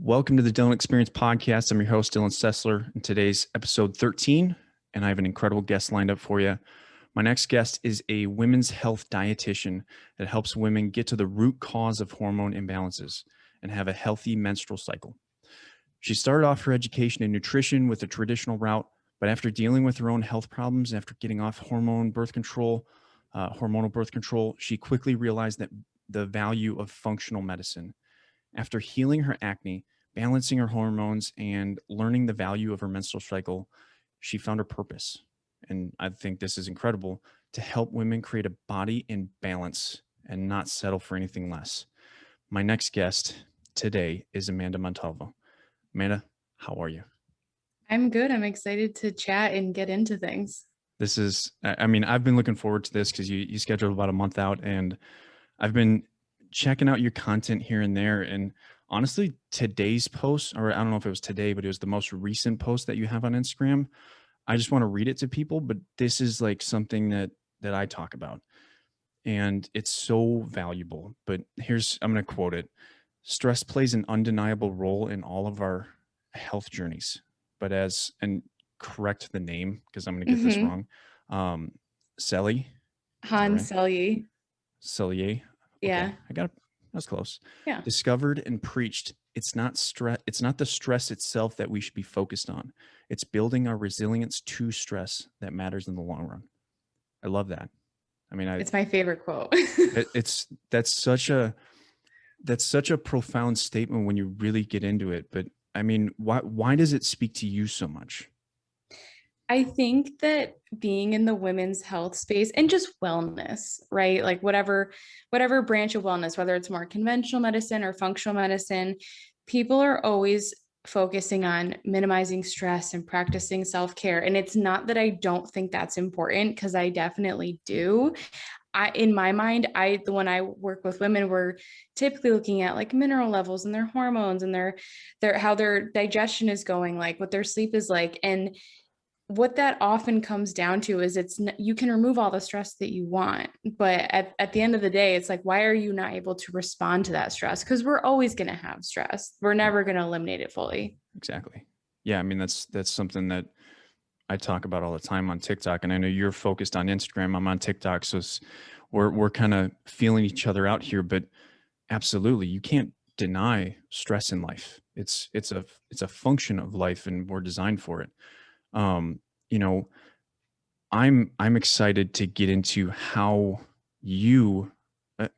Welcome to the Dylan Experience Podcast. I'm your host, Dylan Sessler, and today's episode 13, and I have an incredible guest lined up for you. My next guest is a women's health dietitian that helps women get to the root cause of hormone imbalances and have a healthy menstrual cycle. She started off her education in nutrition with a traditional route, but after dealing with her own health problems, after getting off hormonal birth control, she quickly realized that the value of functional medicine. After healing her acne, balancing her hormones, and learning the value of her menstrual cycle, she found her purpose. And I think this is incredible to help women create a body in balance and not settle for anything less. My next guest today is Amanda Montalvo. Amanda, how are you? I'm good. I'm excited to chat and get into things. I've been looking forward to this because you scheduled about a month out, and I've been checking out your content here and there. And honestly, today's post, or I don't know if it was today, but it was the most recent post that you have on Instagram. I just want to read it to people, but this is like something that I talk about, and it's so valuable. But I'm going to quote it. Stress plays an undeniable role in all of our health journeys, but and correct the name because I'm going to get this wrong. Selly. Selye. Selye. Yeah. Okay, that's close. Yeah. Discovered and preached. It's not the stress itself that we should be focused on. It's building our resilience to stress that matters in the long run. I love that. It's my favorite quote. That's such a profound statement when you really get into it. But why does it speak to you so much? I think that being in the women's health space and just wellness, right? Like whatever branch of wellness, whether it's more conventional medicine or functional medicine, people are always focusing on minimizing stress and practicing self-care. And it's not that I don't think that's important, because I definitely do. In my mind, when I work with women, we're typically looking at like mineral levels and their hormones and their how their digestion is going, like what their sleep is like. And what that often comes down to is you can remove all the stress that you want, but at the end of the day, it's like, why are you not able to respond to that stress? Because we're always going to have stress. We're never going to eliminate it fully. Exactly. Yeah. That's something that I talk about all the time on TikTok, and I know you're focused on Instagram. I'm on TikTok. So we're kind of feeling each other out here, but absolutely, you can't deny stress in life. It's a function of life, and we're designed for it. I'm excited to get into how you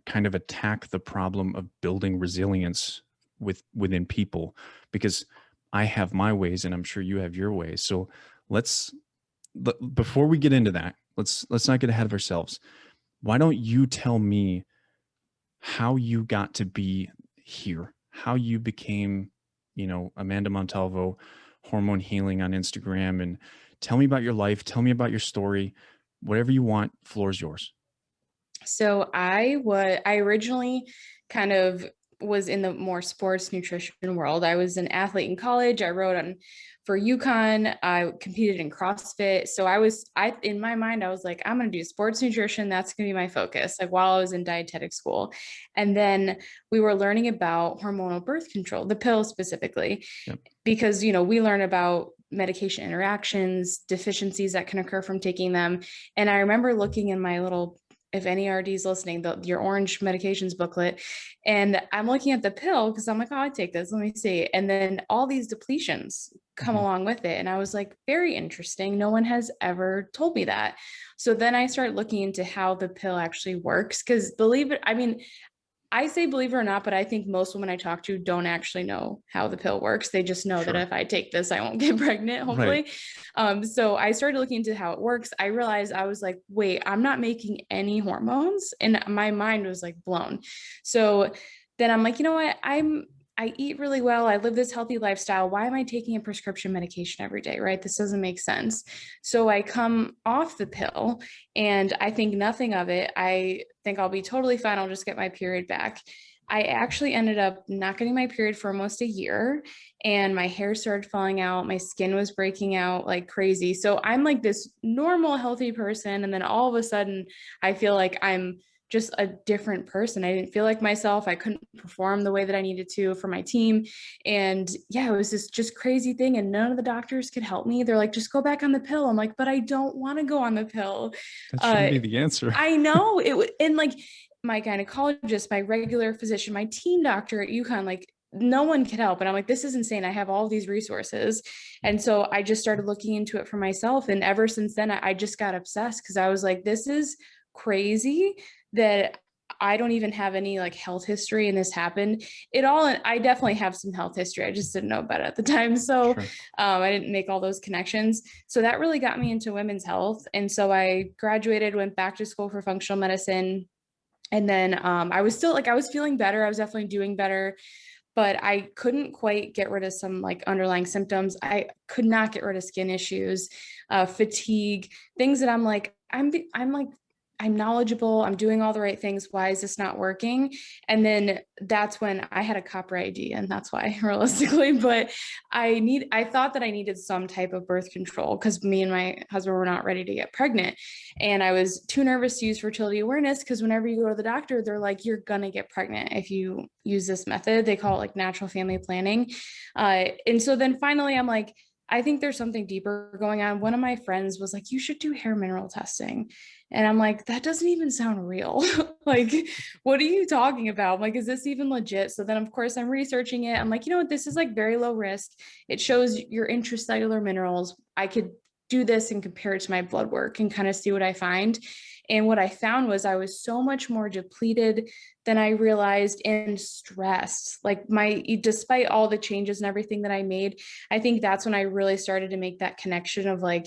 kind of attack the problem of building resilience within people, because I have my ways and I'm sure you have your ways. So before we get into that, let's not get ahead of ourselves. Why don't you tell me how you got to be here, how you became, Amanda Montalvo, hormone healing on Instagram, and tell me about your life. Tell me about your story, whatever you want. Floor is yours. So I originally kind of was in the more sports nutrition world. I was an athlete in college. I rode for UConn. I competed in CrossFit. So in my mind, I was like, I'm going to do sports nutrition. That's going to be my focus, like while I was in dietetic school. And then we were learning about hormonal birth control, the pill specifically, because, we learn about medication interactions, deficiencies that can occur from taking them. And I remember looking in my little, if any RDs listening, your orange medications booklet, and I'm looking at the pill because I'm like, oh, I take this, let me see. And then all these depletions come along with it. And I was like, very interesting. No one has ever told me that. So then I started looking into how the pill actually works, because I say believe it or not, but I think most women I talk to don't actually know how the pill works. They just know that if I take this, I won't get pregnant, hopefully. Right. So I started looking into how it works. I realized, I was like, wait, I'm not making any hormones. And my mind was like blown. So then I'm like, you know what? I eat really well. I live this healthy lifestyle. Why am I taking a prescription medication every day, right? This doesn't make sense. So I come off the pill and I think nothing of it. I think I'll be totally fine. I'll just get my period back. I actually ended up not getting my period for almost a year, and my hair started falling out. My skin was breaking out like crazy. So I'm like this normal, healthy person. And then all of a sudden I feel like I'm just a different person. I didn't feel like myself. I couldn't perform the way that I needed to for my team. And yeah, it was this just crazy thing. And none of the doctors could help me. They're like, just go back on the pill. I'm like, but I don't want to go on the pill. That shouldn't Uh, be the answer. I know it. And like my gynecologist, my regular physician, my team doctor at UConn, like no one could help. And I'm like, this is insane. I have all these resources. And so I just started looking into it for myself. And ever since then, I just got obsessed because I was like, this is crazy that I don't even have any like health history and this happened. I definitely have some health history. I just didn't know about it at the time. So Sure. I didn't make all those connections. So that really got me into women's health. And so I graduated, went back to school for functional medicine. And then I was still like, I was feeling better. I was definitely doing better, but I couldn't quite get rid of some like underlying symptoms. I could not get rid of skin issues, fatigue, things that I'm knowledgeable. I'm doing all the right things. Why is this not working? And then that's when I had a copper ID, and that's why realistically, but I thought that I needed some type of birth control because me and my husband were not ready to get pregnant. And I was too nervous to use fertility awareness because whenever you go to the doctor, they're like, you're going to get pregnant if you use this method. They call it like natural family planning. And so then finally I'm like, I think there's something deeper going on. One of my friends was like, you should do hair mineral testing. And I'm like, that doesn't even sound real. Like, what are you talking about? I'm like, is this even legit? So then, of course, I'm researching it. I'm like, you know what? This is like very low risk. It shows your intracellular minerals. I could do this and compare it to my blood work and kind of see what I find. And what I found was I was so much more depleted than I realized and stressed. Like despite all the changes and everything that I made, I think that's when I really started to make that connection of like,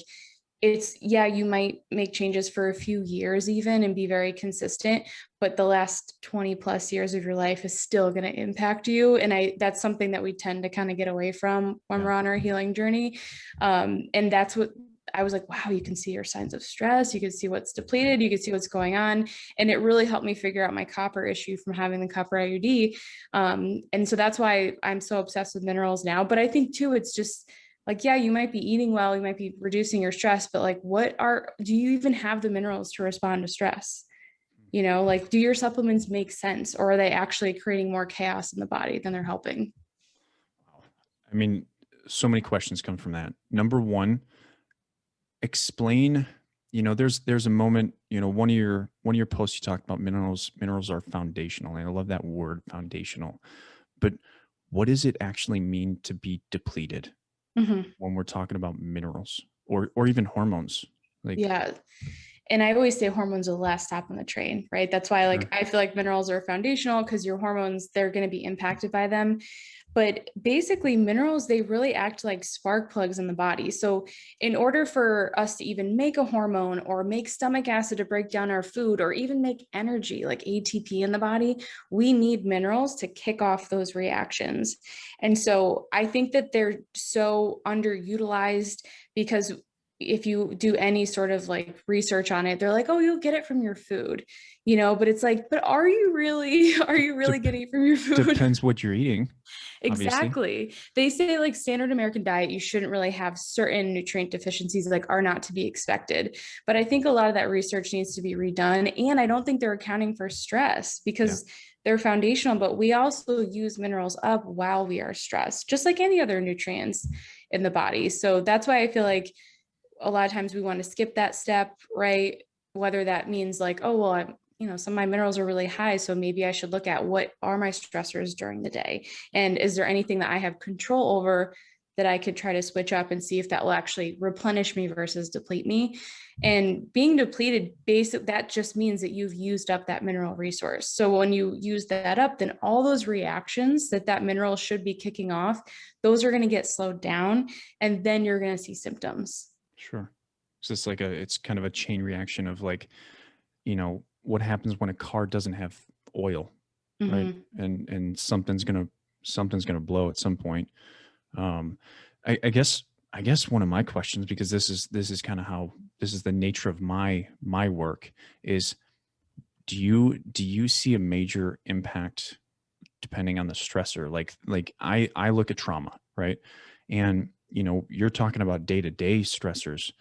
you might make changes for a few years even and be very consistent, but the last 20 plus years of your life is still going to impact you. And that's something that we tend to kind of get away from when we're on our healing journey. And that's what I was like, wow, you can see your signs of stress. You can see what's depleted. You can see what's going on. And it really helped me figure out my copper issue from having the copper IUD. And so that's why I'm so obsessed with minerals now. But I think too, it's just like, yeah, you might be eating well, you might be reducing your stress, but like, do you even have the minerals to respond to stress? Like, do your supplements make sense, or are they actually creating more chaos in the body than they're helping? I mean, so many questions come from that. Number one, explain, there's a moment, one of your posts, you talked about minerals are foundational. And I love that word, foundational. But what does it actually mean to be depleted when we're talking about minerals or even hormones? Like, Yeah. And I always say hormones are the last stop on the train, right? That's why like I feel like minerals are foundational because your hormones, they're going to be impacted by them. But basically minerals, they really act like spark plugs in the body. So in order for us to even make a hormone or make stomach acid to break down our food or even make energy like ATP in the body, we need minerals to kick off those reactions. And so I think that they're so underutilized because if you do any sort of like research on it, they're like, oh, you'll get it from your food, but it's like, but are you really getting it from your food? Depends what you're eating. Exactly. Obviously. They say like standard American diet, you shouldn't really have certain nutrient deficiencies like are not to be expected. But I think a lot of that research needs to be redone. And I don't think they're accounting for stress because they're foundational, but we also use minerals up while we are stressed, just like any other nutrients in the body. So that's why I feel like a lot of times we want to skip that step, right? Whether that means like, oh, well, some of my minerals are really high, so maybe I should look at what are my stressors during the day. And is there anything that I have control over that I could try to switch up and see if that will actually replenish me versus deplete me? And being depleted, that just means that you've used up that mineral resource. So when you use that up, then all those reactions that mineral should be kicking off, those are going to get slowed down, and then you're going to see symptoms. Sure. So it's kind of a chain reaction of like, what happens when a car doesn't have oil, right? And something's gonna blow at some point. I guess one of my questions, because this is kind of how this is the nature of my work, is do you see a major impact depending on the stressor? Like I look at trauma, right? And you're talking about day-to-day stressors,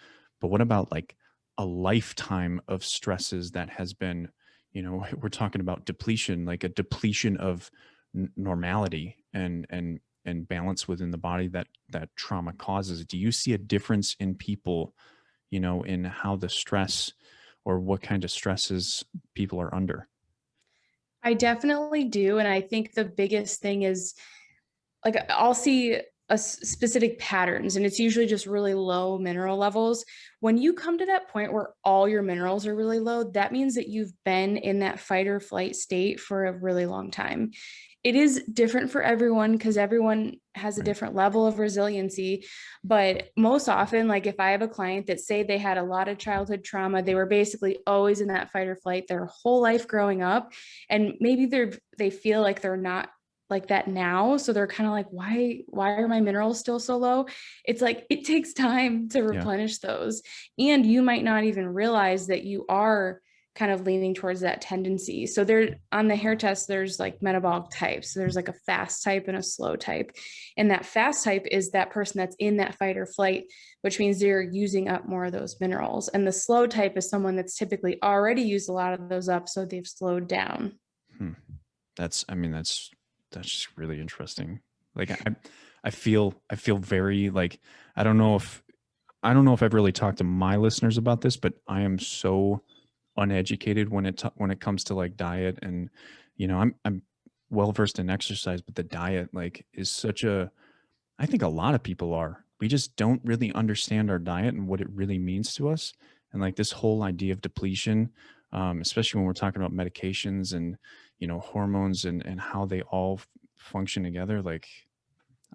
but what about like a lifetime of stresses that has been, we're talking about depletion, like a depletion of normality and balance within the body that trauma causes. Do you see a difference in people, in how the stress or what kind of stresses people are under? I definitely do. And I think the biggest thing is like I'll see specific patterns, and it's usually just really low mineral levels. When you come to that point where all your minerals are really low, that means that you've been in that fight or flight state for a really long time. It is different for everyone because everyone has a Right. different level of resiliency. But most often, like if I have a client that say they had a lot of childhood trauma, they were basically always in that fight or flight their whole life growing up, and maybe they feel like they're not like that now, so they're kind of like, why are my minerals still so low? It's like it takes time to Yeah. replenish those, and you might not even realize that you are kind of leaning towards that tendency. So there on the hair test, there's like metabolic types. So there's like a fast type and a slow type, and that fast type is that person that's in that fight or flight, which means they're using up more of those minerals, and the slow type is someone that's typically already used a lot of those up, so they've slowed down. Hmm. That's just really interesting. Like I feel very like I don't know if I've really talked to my listeners about this, but I am so uneducated when it comes to like diet, and I'm well versed in exercise, but the diet like is such a I think a lot of people are. We just don't really understand our diet and what it really means to us. And like this whole idea of depletion, especially when we're talking about medications and, hormones and how they all function together. Like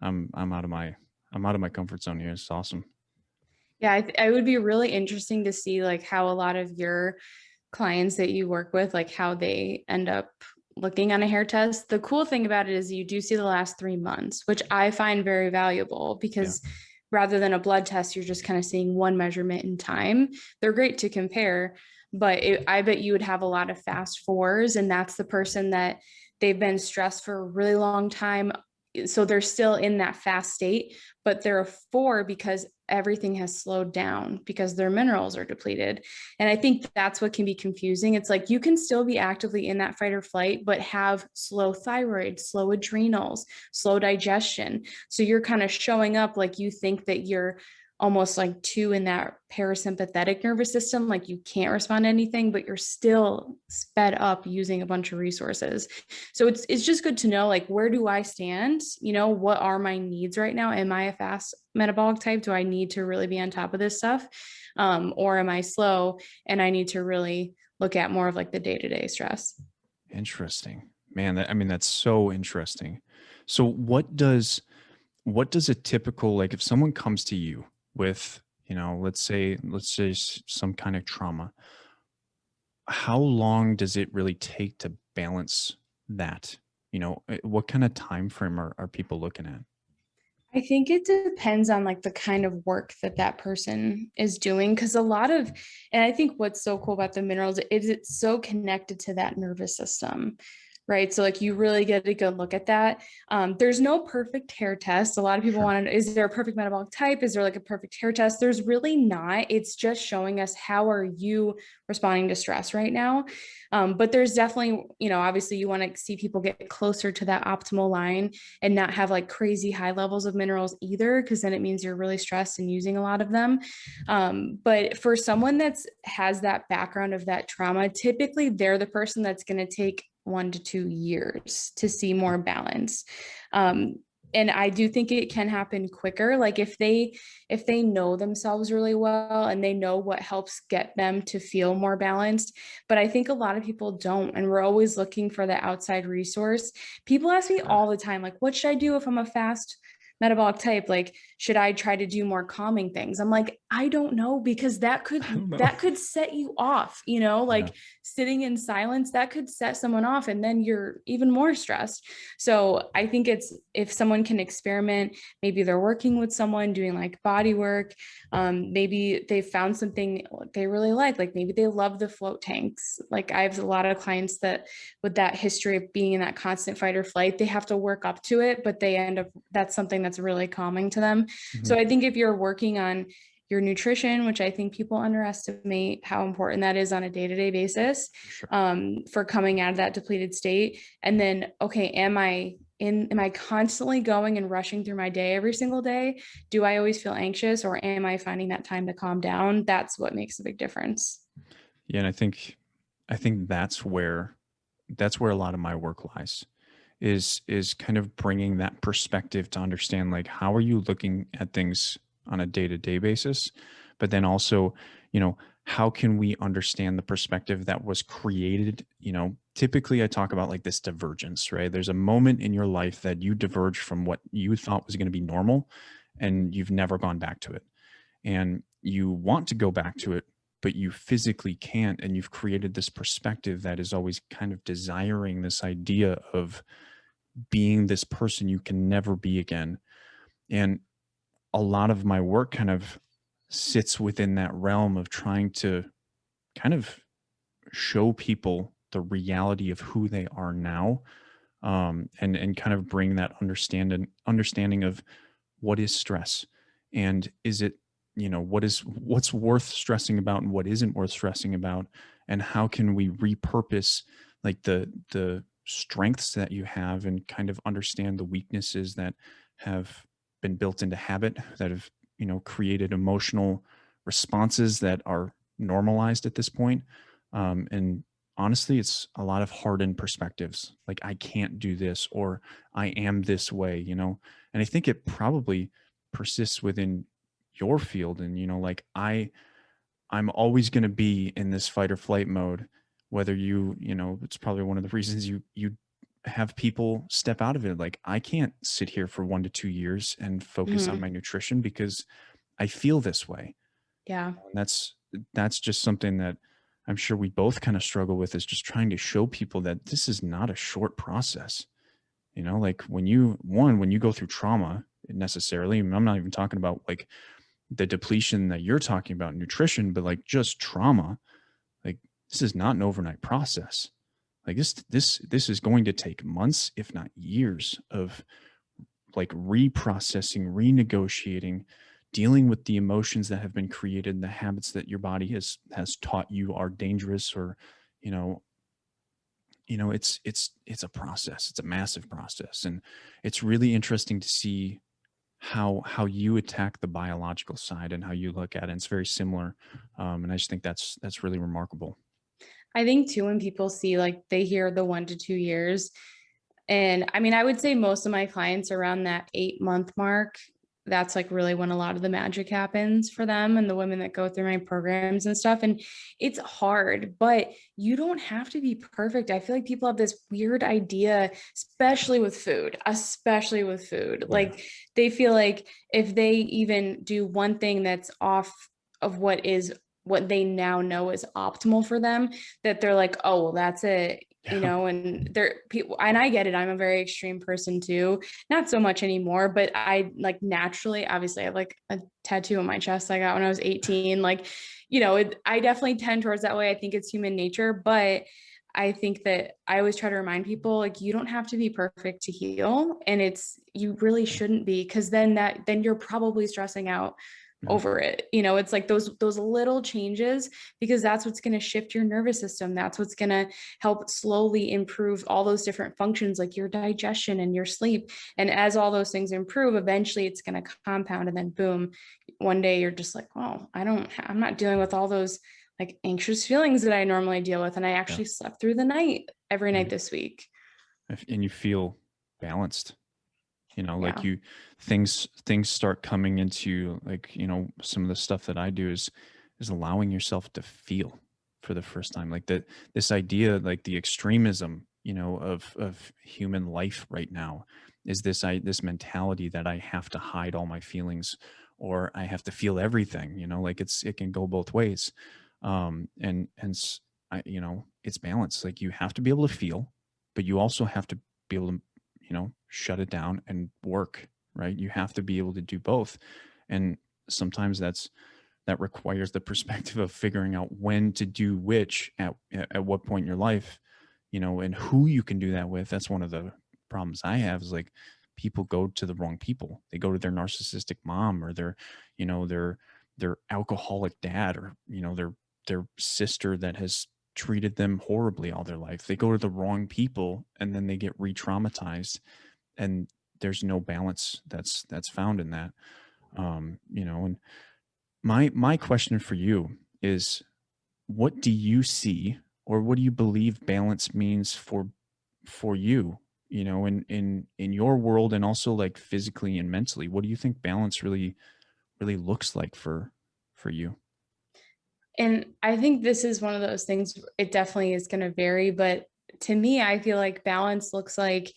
I'm out of my comfort zone here. It's awesome. Yeah, I would be really interesting to see like how a lot of your clients that you work with, like how they end up looking on a hair test. The cool thing about it is you do see the last 3 months, which I find very valuable Yeah. because rather than a blood test, you're just kind of seeing one measurement in time. They're great to compare, but I bet you would have a lot of fast fours, and that's the person that they've been stressed for a really long time. So they're still in that fast state, but they're a four because everything has slowed down because their minerals are depleted. And I think that's what can be confusing. It's like you can still be actively in that fight or flight, but have slow thyroid, slow adrenals, slow digestion. So you're kind of showing up like you think that you're almost like two in that parasympathetic nervous system, like you can't respond to anything, but you're still sped up using a bunch of resources. So it's just good to know like where do I stand? What are my needs right now? Am I a fast metabolic type? Do I need to really be on top of this stuff? Or am I slow and I need to really look at more of like the day-to-day stress? Interesting, man. That's so interesting. So what does a typical, like if someone comes to you with, let's say some kind of trauma, how long does it really take to balance that? What kind of time frame are people looking at? I think it depends on like the kind of work that that person is doing, because and I think what's so cool about the minerals is it's so connected to that nervous system, right? So like you really get a good look at that. There's no perfect hair test. A lot of people Sure. want to know, is there a perfect metabolic type? Is there like a perfect hair test? There's really not. It's just showing us how are you responding to stress right now. But there's definitely, obviously you want to see people get closer to that optimal line and not have like crazy high levels of minerals either, because then it means you're really stressed and using a lot of them. But for someone that's has that background of that trauma, typically they're the person that's going to take 1 to 2 years to see more balance. And I do think it can happen quicker. Like if they know themselves really well and they know what helps get them to feel more balanced. But I think a lot of people don't, and we're always looking for the outside resource. People ask me Sure. all the time, like, what should I do if I'm a fast metabolic type? Like, should I try to do more calming things? I'm like, I don't know, because that could I don't know. that could set you off, Yeah. like sitting in silence, that could set someone off and then you're even more stressed. So I think it's if someone can experiment, maybe they're working with someone doing like body work, maybe they found something they really like maybe they love the float tanks. Like I have a lot of clients that with that history of being in that constant fight or flight, they have to work up to it, but they end up that's something that's really calming to them. Mhm. So I think if you're working on your nutrition, which I think people underestimate how important that is on a day-to-day basis, Sure. for coming out of that depleted state. And then, okay, am I constantly going and rushing through my day every single day? Do I always feel anxious, or am I finding that time to calm down? That's what makes a big difference. Yeah, and I think that's where a lot of my work lies, is kind of bringing that perspective to understand, like, how are you looking at things on a day-to-day basis, but then also, how can we understand the perspective that was created. Typically I talk about like this divergence, right? There's a moment in your life that you diverge from what you thought was going to be normal, and you've never gone back to it, and you want to go back to it, but you physically can't. And you've created this perspective that is always kind of desiring this idea of being this person you can never be again. And a lot of my work kind of sits within that realm of trying to kind of show people the reality of who they are now, and kind of bring that understanding of what is stress, and is it, what's worth stressing about and what isn't worth stressing about, and how can we repurpose like the strengths that you have, and kind of understand the weaknesses that have been built into habit, that have created emotional responses that are normalized at this point. And honestly, it's a lot of hardened perspectives, like I can't do this, or I am this way. And I think it probably persists within your field. And like I'm always going to be in this fight or flight mode, whether it's probably one of the reasons you have people step out of it. Like, I can't sit here for 1 to 2 years and focus on Mhm. my nutrition because I feel this way. Yeah. And that's just something that I'm sure we both kind of struggle with, is just trying to show people that this is not a short process. Like when you go through trauma necessarily, and I'm not even talking about like the depletion that you're talking about in nutrition, but like just trauma, like this is not an overnight process. Like this is going to take months, if not years, of like reprocessing, renegotiating, dealing with the emotions that have been created, the habits that your body has taught you are dangerous, or you know it's a process. It's a massive process, and it's really interesting to see how you attack the biological side and how you look at it. It's very similar, and I just think that's really remarkable. I think too, when people see, like, they hear the 1 to 2 years, and I mean, I would say most of my clients around that 8 month mark, that's like really when a lot of the magic happens for them and the women that go through my programs and stuff. And it's hard, but you don't have to be perfect. I feel like people have this weird idea, especially with food. Yeah. Like, they feel like if they even do one thing that's off of what they now know is optimal for them, that they're like, oh, well, that's it. Yeah. And there people, and I get it. I'm a very extreme person too. Not so much anymore, but I like naturally, obviously, I have like a tattoo on my chest I got when I was 18. Like, I definitely tend towards that way. I think it's human nature, but I think that I always try to remind people, like, you don't have to be perfect to heal, and you really shouldn't be, because then you're probably stressing out Yeah. over it. It's like those little changes, because that's what's going to shift your nervous system. That's what's going to help slowly improve all those different functions, like your digestion and your sleep. And as all those things improve, eventually it's going to compound, and then boom, one day you're just like, oh, I'm not dealing with all those like anxious feelings that I normally deal with, and I Yeah. actually slept through the night every night Right. this week. And you feel balanced. Like Yeah. things start coming into, like, some of the stuff that I do is allowing yourself to feel for the first time. Like that, this idea, like the extremism, of human life right now, is this mentality that I have to hide all my feelings, or I have to feel everything. Like it can go both ways. It's balance. Like, you have to be able to feel, but you also have to be able to shut it down and work, right? You have to be able to do both. And sometimes that requires the perspective of figuring out when to do which at what point in your life, and who you can do that with. That's one of the problems I have, is like, people go to the wrong people. They go to their narcissistic mom, or their their alcoholic dad, or, their sister that has treated them horribly all their life. They go to the wrong people and then they get re-traumatized, and there's no balance that's found in that. And my question for you is, what do you see, or what do you believe balance means for you, in your world, and also like physically and mentally? What do you think balance really looks like for you? And I think this is one of those things, it definitely is going to vary, but to me, I feel like balance looks like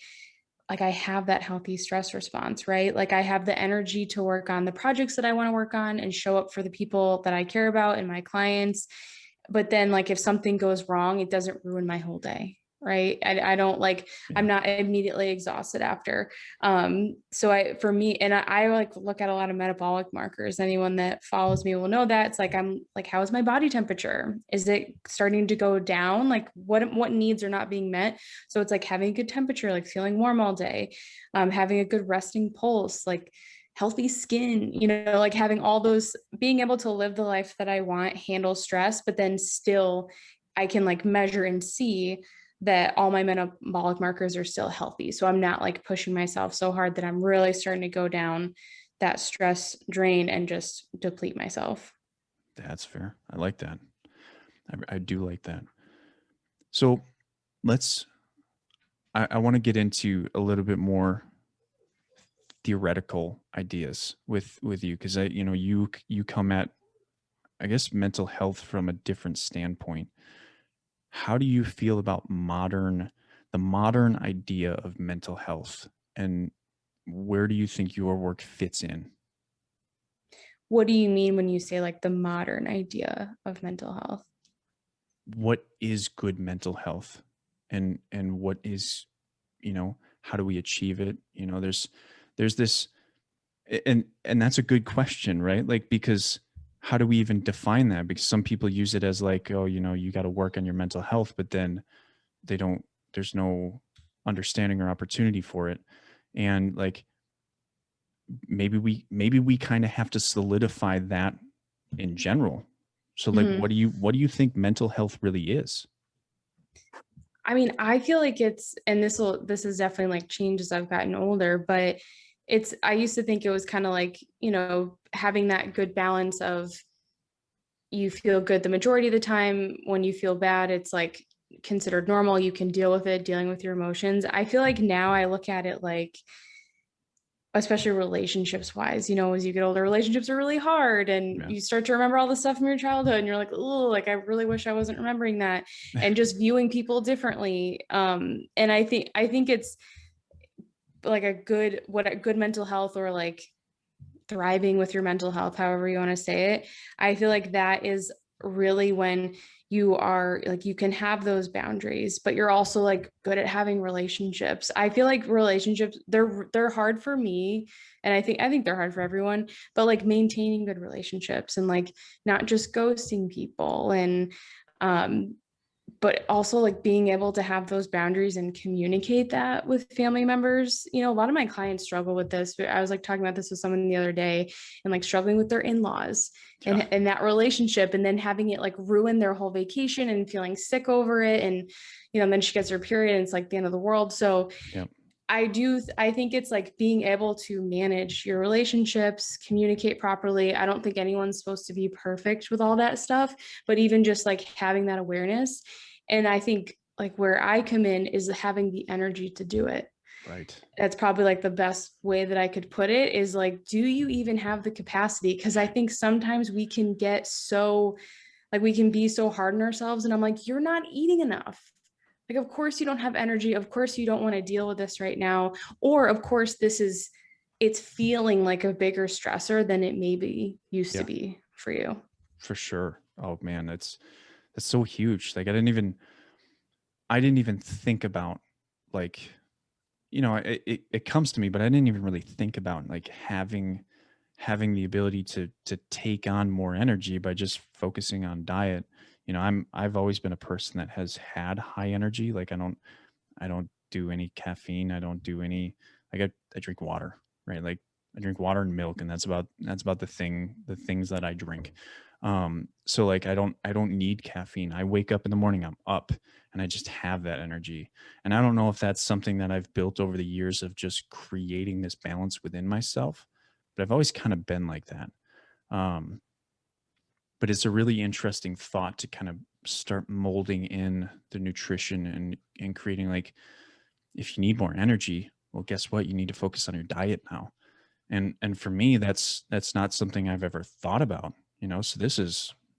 I have that healthy stress response, right? Like I have the energy to work on the projects that I want to work on and show up for the people that I care about and my clients. But then like if something goes wrong, it doesn't ruin my whole day. Right. I don't like, Yeah. I'm not immediately exhausted after. So for me, and I like look at a lot of metabolic markers. Anyone that follows me will know that it's like, I'm like, how is my body temperature? Is it starting to go down? Like what needs are not being met? So it's like having a good temperature, like feeling warm all day, having a good resting pulse, like healthy skin, like having all those, being able to live the life that I want, handle stress, but then still I can like measure and see that all my metabolic markers are still healthy. So I'm not like pushing myself so hard that I'm really starting to go down that stress drain and just deplete myself. That's fair. I like that. I do like that. So let's I want to get into a little bit more theoretical ideas with you, because you come at, I guess, mental health from a different standpoint. How do you feel about the modern idea of mental health, and where do you think your work fits in? What do you mean when you say like the modern idea of mental health? What is good mental health, and what is, how do we achieve it? There's this, and that's a good question, right? Like, because how do we even define that? Because some people use it as like, oh, you got to work on your mental health, but then they don't, there's no understanding or opportunity for it. And like, maybe we kind of have to solidify that in general. So like, Mhm. what do you think mental health really is? I mean, I feel like and this is definitely like changed as I've gotten older, but I used to think it was kind of like, having that good balance of you feel good the majority of the time. When you feel bad, it's like considered normal. You can deal with it, dealing with your emotions. I feel like now I look at it like, especially relationships wise, as you get older, relationships are really hard and Yeah. you start to remember all the stuff from your childhood and you're like, oh, like I really wish I wasn't remembering that, and just viewing people differently. And I think it's like what a good mental health, or like thriving with your mental health, however you want to say it. I feel like that is really when you are like, you can have those boundaries, but you're also like good at having relationships. I feel like relationships, they're hard for me, and I think they're hard for everyone, but like maintaining good relationships and like not just ghosting people, and um but also like being able to have those boundaries and communicate that with family members. A lot of my clients struggle with this. I was like talking about this with someone the other day, and like struggling with their in-laws Yeah. and that relationship, and then having it like ruin their whole vacation and feeling sick over it. And, and then she gets her period and it's like the end of the world. So Yeah. I think it's like being able to manage your relationships, communicate properly. I don't think anyone's supposed to be perfect with all that stuff, but even just like having that awareness. And I think like where I come in is having the energy to do it. Right. That's probably like the best way that I could put it, is like, do you even have the capacity? Because I think sometimes we can get so, like, we can be so hard on ourselves. And I'm like, you're not eating enough. Like, of course you don't have energy. Of course you don't want to deal with this right now. Or of course it's feeling like a bigger stressor than it maybe used to Yeah, be for you. for sure. Oh man, that's so huge. Like, I didn't even think about, like, it comes to me, but I didn't even really think about like having the ability to take on more energy by just focusing on diet. I've always been a person that has had high energy. Like, I don't do any caffeine. I don't do any, like, I drink water, right? Like, I drink water and milk, and that's about the things that I drink. So like I don't need caffeine. I wake up in the morning, I'm up, and I just have that energy. And I don't know if that's something that I've built over the years of just creating this balance within myself, but I've always kind of been like that. Um, but it's a really interesting thought to kind of start molding in the nutrition and creating, like, if you need more energy, well, guess what? You need to focus on your diet now. And for me, that's not something I've ever thought about, so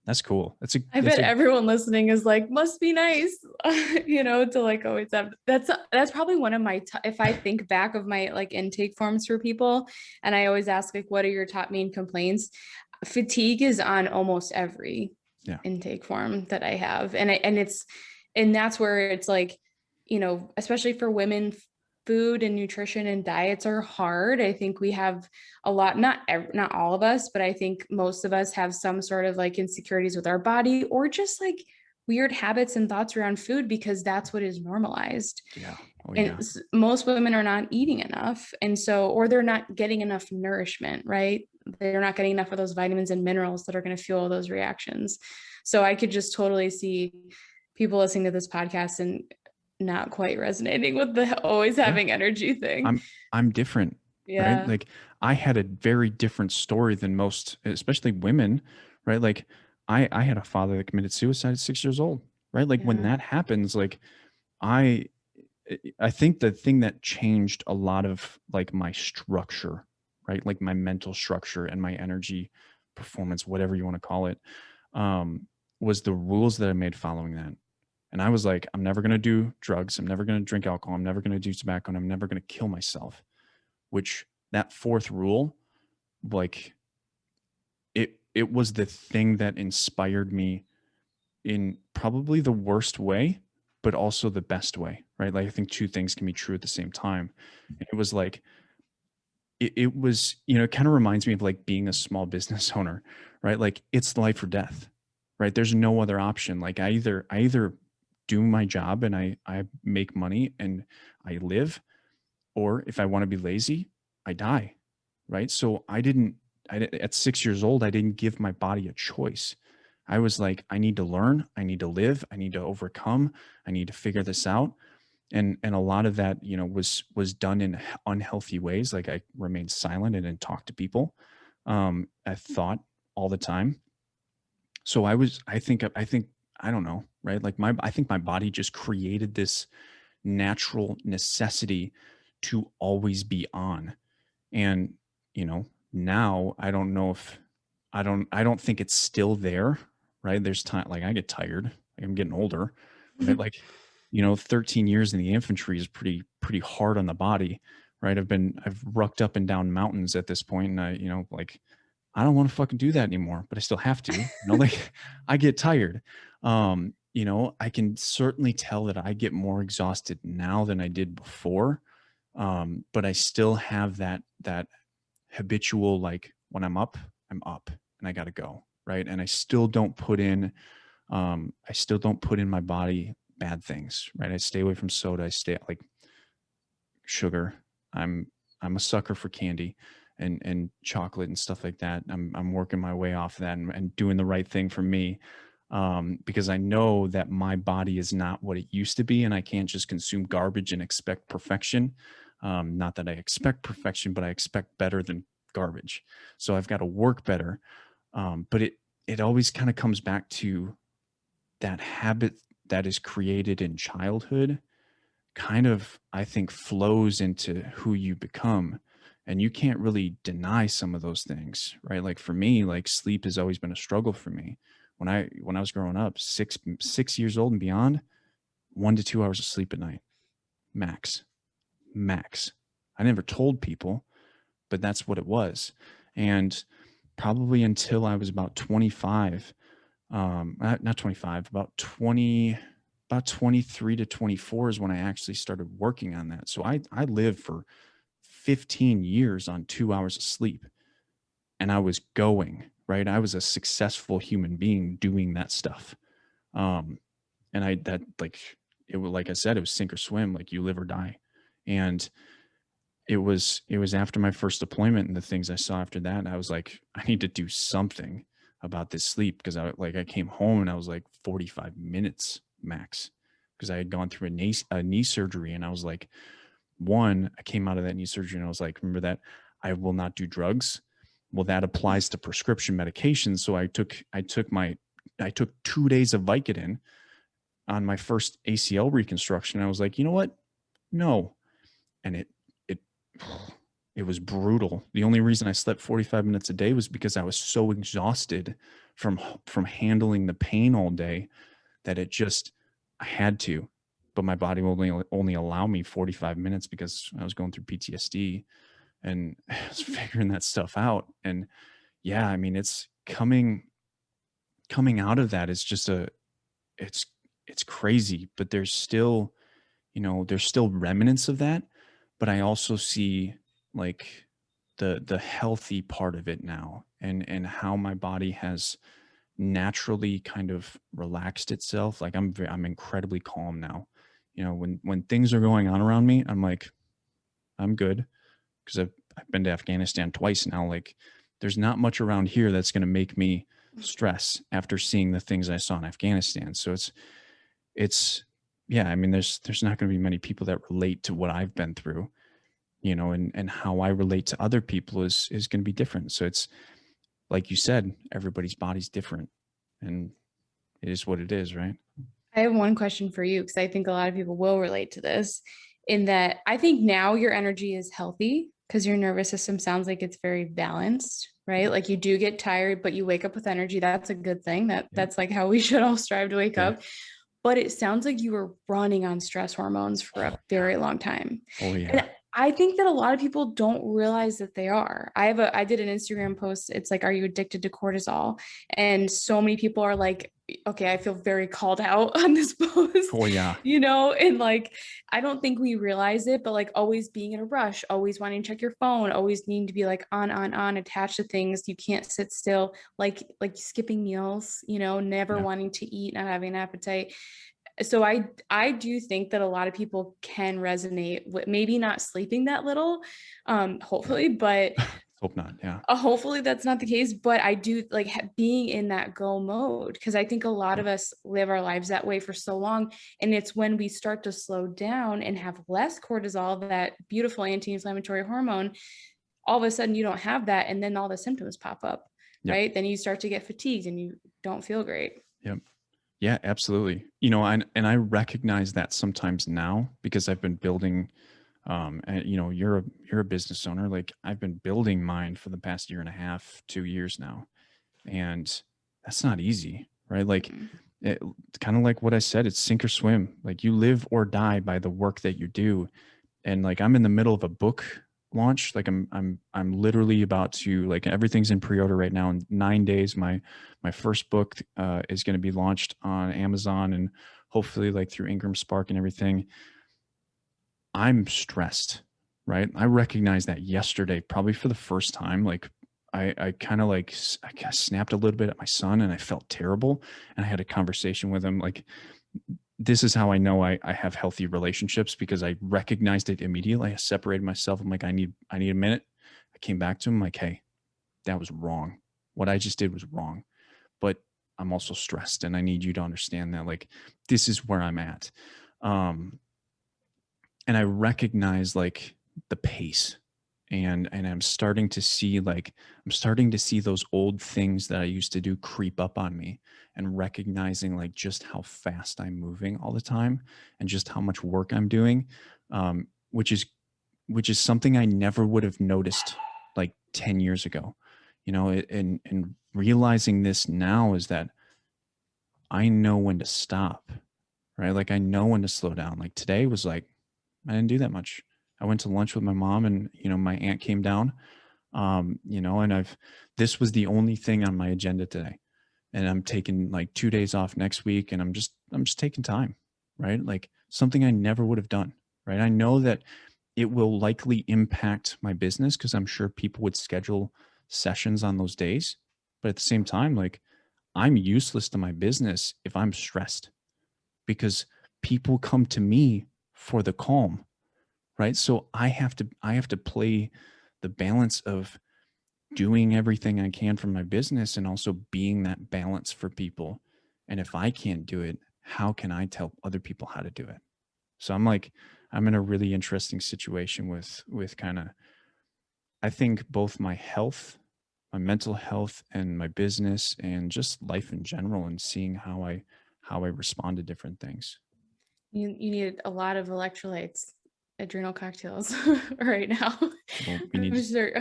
that's cool. I bet everyone listening is like, must be nice, to like always have. That's probably one of my if I think back of my like intake forms for people, and I always ask like, what are your top main complaints? Fatigue is on almost every Yeah. intake form that I have, and that's where it's like, especially for women, food and nutrition and diets are hard. I think we have a lot, not all of us, but I think most of us have some sort of like insecurities with our body, or just like weird habits and thoughts around food because that's what is normalized. Yeah. Oh And yeah. most women are not eating enough. And so, or they're not getting enough nourishment, right? They're not getting enough of those vitamins and minerals that are going to fuel those reactions. So I could just totally see people listening to this podcast and not quite resonating with the always Yeah. having energy thing. I'm different, right? Yeah. Like, I had a very different story than most, especially women, right? Like, I had a father that committed suicide at 6 years old, right? Like, when Yeah. that happens, like, I I think the thing that changed a lot of like my structure, right? Like my mental structure and my energy performance, whatever you want to call it, um, was the rules that I made following that. And I was like, I'm never going to do drugs. I'm never going to drink alcohol. I'm never going to do tobacco. And I'm never going to kill myself. Which, that fourth rule, like, it was the thing that inspired me in probably the worst way, but also the best way, right? Like, I think two things can be true at the same time. And it was like, it was, it kind of reminds me of like being a small business owner, right? Like, it's life or death, right? There's no other option. Like, I either do my job and I make money and I live, or if I want to be lazy, I die, right? So at 6 years old, I didn't give my body a choice. I was like, I need to learn, I need to live, I need to overcome, I need to figure this out. And a lot of that, was done in unhealthy ways. Like, I remained silent and didn't talk to people. I thought all the time. So I think, I don't know, right? Like, I think my body just created this natural necessity to always be on. And, now I don't know if I don't think it's still there, right? There's time, like, I get tired, like, I'm getting older, right? Like, 13 years in the infantry is pretty hard on the body, right? I've rucked up and down mountains at this point, and like, I don't want to fucking do that anymore, but I still have to, like, I get tired. I can certainly tell that I get more exhausted now than I did before. But I still have that habitual, like, when I'm up and I got to go. Right. And I still don't put in my body bad things. Right. I stay away from soda. I stay, like, sugar. I'm a sucker for candy and chocolate and stuff like that. I'm working my way off that and doing the right thing for me. Because I know that my body is not what it used to be, and I can't just consume garbage and expect perfection. Not that I expect perfection, but I expect better than garbage. So I've got to work better. But it always kind of comes back to that habit that is created in childhood, kind of, I think, flows into who you become. And you can't really deny some of those things, right? Like, for me, like, sleep has always been a struggle for me. When I was growing up, 6 years old and beyond, 1 to 2 hours of sleep at night, max, max. I never told people, but that's what it was. And probably until I was about 25, not 25, about 23 to 24 is when I actually started working on that. So I lived for 15 years on 2 hours of sleep, and I was going, right. I was a successful human being doing that stuff. Um, and like, it was, like I said, it was sink or swim, like, you live or die. And it was after my first deployment and the things I saw after that. I was like, I need to do something about this sleep, because I came home and I was like 45 minutes max, because I had gone through a knee surgery, and I was like, I came out of that knee surgery and I was like, remember that I will not do drugs. Well, that applies to prescription medication. So I took 2 days of Vicodin on my first ACL reconstruction. I was like, you know what? No. And it it was brutal. The only reason I slept 45 minutes a day was because I was so exhausted from handling the pain all day, that I had to. But my body will only allow me 45 minutes because I was going through PTSD, and I was figuring that stuff out. And yeah, I mean, it's coming out of that is just it's it's crazy, but there's still remnants of that. But I also see like the healthy part of it now, and how my body has naturally kind of relaxed itself. Like I'm incredibly calm now. When things are going on around me, I'm like, I'm good, because I've been to Afghanistan twice now. Like, there's not much around here that's going to make me stress after seeing the things I saw in Afghanistan. So it's yeah, I mean, there's not going to be many people that relate to what I've been through, and how I relate to other people is going to be different. So it's like you said, everybody's body's different, and it is what it is, right? I have one question for you because I think a lot of people will relate to this, in that I think now your energy is healthy because your nervous system sounds like it's very balanced, right? Like you do get tired, but you wake up with energy. That's a good thing. Yeah. That's like how we should all strive to wake Yeah. up. But it sounds like you were running on stress hormones for a Oh yeah. very long time. Oh And yeah. I think that a lot of people don't realize that they are. I did an Instagram post. It's like, are you addicted to cortisol? And so many people are like, okay, I feel very called out on this post, Oh yeah. and like, I don't think we realize it, but like always being in a rush, always wanting to check your phone, always needing to be like on, attached to things. You can't sit still, like skipping meals, never Yeah. wanting to eat, not having an appetite. So I do think that a lot of people can resonate with maybe not sleeping that little, hopefully, but Hope not. Yeah. hopefully that's not the case. But I do like being in that go mode, because I think a lot Yeah. of us live our lives that way for so long, and it's when we start to slow down and have less cortisol, that beautiful anti-inflammatory hormone, all of a sudden you don't have that, and then all the symptoms pop up, Yep. right? Then you start to get fatigued and you don't feel great. Yep. Yeah, absolutely. And I recognize that sometimes now, because I've been building, and you're a business owner. Like, I've been building mine for the past year and a half, 2 years now. And that's not easy, right? Like, Mhm. it's kind of like what I said, it's sink or swim. Like, you live or die by the work that you do. And like, I'm in the middle of a book launch. Like, I'm literally about to, like, everything's in pre-order right now. In 9 days, my first book is going to be launched on Amazon, and hopefully like through Ingram Spark and everything. I'm stressed, right? I recognize that yesterday, probably for the first time. Like, I kind of like, I kind of snapped a little bit at my son, and I felt terrible. And I had a conversation with him. Like, this is how I know I have healthy relationships, because I recognized it immediately. I separated myself. I'm like, I need a minute. I came back to him like, hey, that was wrong. What I just did was wrong. But I'm also stressed, and I need you to understand that, like, this is where I'm at. Um, and I recognize like the pace, and I'm starting to see those old things that I used to do creep up on me, and recognizing like just how fast I'm moving all the time, and just how much work I'm doing, which is something I never would have noticed like 10 years ago. And realizing this now is that I know when to stop, right? Like, I know when to slow down. Like, today was like, I didn't do that much. I went to lunch with my mom, and my aunt came down. And this was the only thing on my agenda today. And I'm taking like 2 days off next week, and I'm just taking time, right? Like, something I never would have done, right? I know that it will likely impact my business, because I'm sure people would schedule sessions on those days. But at the same time, like, I'm useless to my business if I'm stressed, because people come to me for the calm, right? So I have to play the balance of doing everything I can for my business and also being that balance for people. And if I can't do it, how can I tell other people how to do it? So I'm in a really interesting situation with kind of, I think both my health, my mental health and my business and just life in general, and seeing how I respond to different things. You need a lot of electrolytes, adrenal cocktails right now. Well, I'm sure.